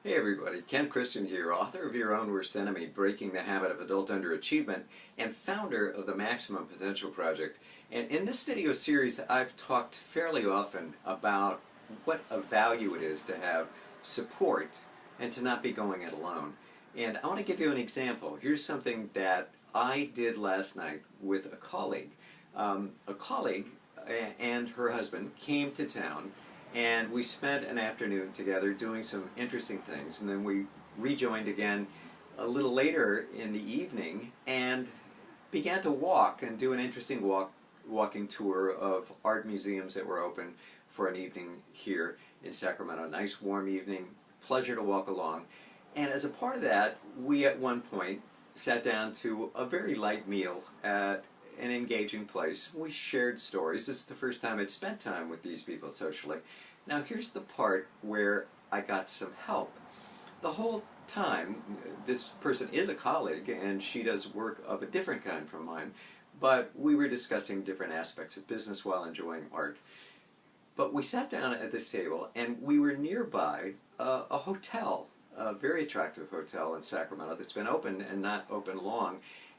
Hey everybody, Ken Christian here, author of Your Own Worst Enemy, Breaking the Habit of Adult Underachievement, and founder of the Maximum Potential Project. And in this video series, I've talked fairly often about what a value it is to have support and to not be going it alone. And I want to give you an example. Here's something that I did last night with a colleague. A colleague and her husband came to town, and we spent an afternoon together doing some interesting things, and then we rejoined again a little later in the evening and began to walk and do an interesting walking tour of art museums that were open for an evening here in Sacramento. Nice warm evening, pleasure to walk along. And as a part of that, we at one point sat down to a very light meal at an engaging place. We shared stories. This is the first time I'd spent time with these people socially. Now here's the part where I got some help. The whole time, this person is a colleague and she does work of a different kind from mine, but we were discussing different aspects of business while enjoying art. But we sat down at this table and we were nearby a hotel, a very attractive hotel in Sacramento that's been open and not open long.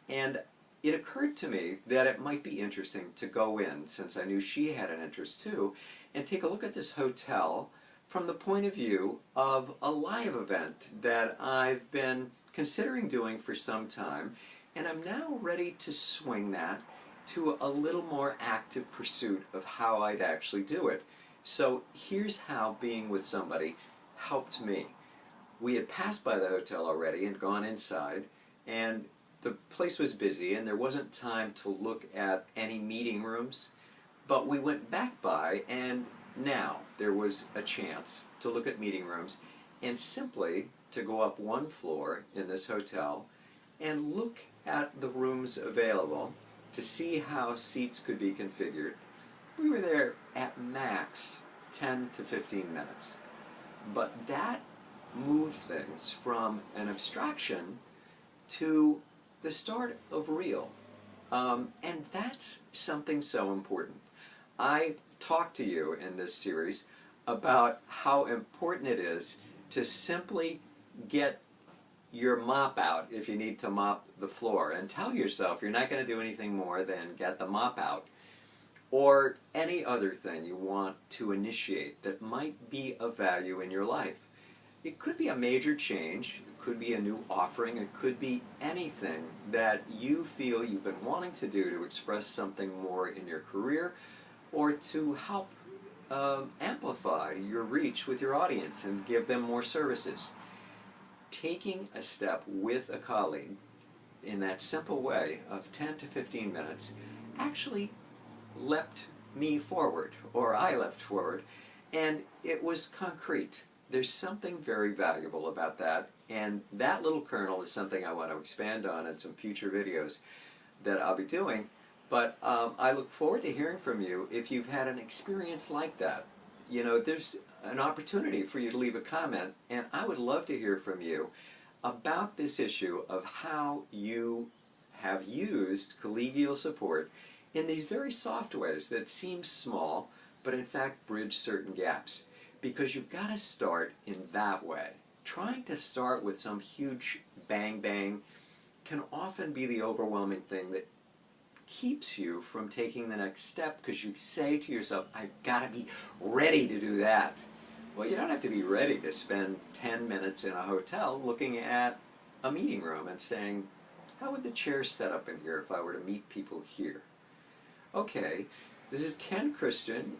And it occurred to me that it might be interesting to go in, since I knew she had an interest too, and take a look at this hotel from the point of view of a live event that I've been considering doing for some time, and I'm now ready to swing that to a little more active pursuit of how I'd actually do it. So here's how being with somebody helped me. We had passed by the hotel already and gone inside, and the place was busy and there wasn't time to look at any meeting rooms, but we went back by and now there was a chance to look at meeting rooms and simply to go up one floor in this hotel and look at the rooms available to see how seats could be configured. We were there at max 10 to 15 minutes, but that moved things from an abstraction to the start of real. And that's something so important. I talked to you in this series about how important it is to simply get your mop out if you need to mop the floor, and tell yourself you're not going to do anything more than get the mop out, or any other thing you want to initiate that might be of value in your life. It could be a major change, it could be a new offering, it could be anything that you feel you've been wanting to do to express something more in your career, or to help amplify your reach with your audience and give them more services. Taking a step with a colleague in that simple way of 10 to 15 minutes actually leapt me forward, or I leapt forward, and it was concrete. There's something very valuable about that, and that little kernel is something I want to expand on in some future videos that I'll be doing. But I look forward to hearing from you if you've had an experience like that. You know, there's an opportunity for you to leave a comment, and I would love to hear from you about this issue of how you have used collegial support in these very soft ways that seem small, but in fact bridge certain gaps. Because you've got to start in that way. Trying to start with some huge bang bang can often be the overwhelming thing that keeps you from taking the next step, because you say to yourself, I've got to be ready to do that. Well, you don't have to be ready to spend 10 minutes in a hotel looking at a meeting room and saying, how would the chairs set up in here if I were to meet people here? Okay, this is Ken Christian,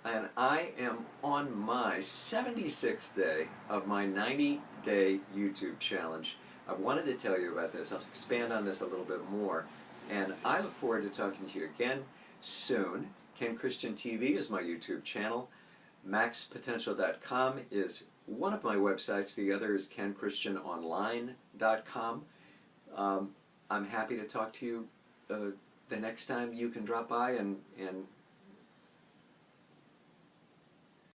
and I am on my 76th day of my 90-day YouTube challenge. I wanted to tell you about this. I'll expand on this a little bit more, and I look forward to talking to you again soon. Ken Christian TV is my YouTube channel. MaxPotential.com is one of my websites. The other is KenChristianOnline.com. I'm happy to talk to you the next time you can drop by and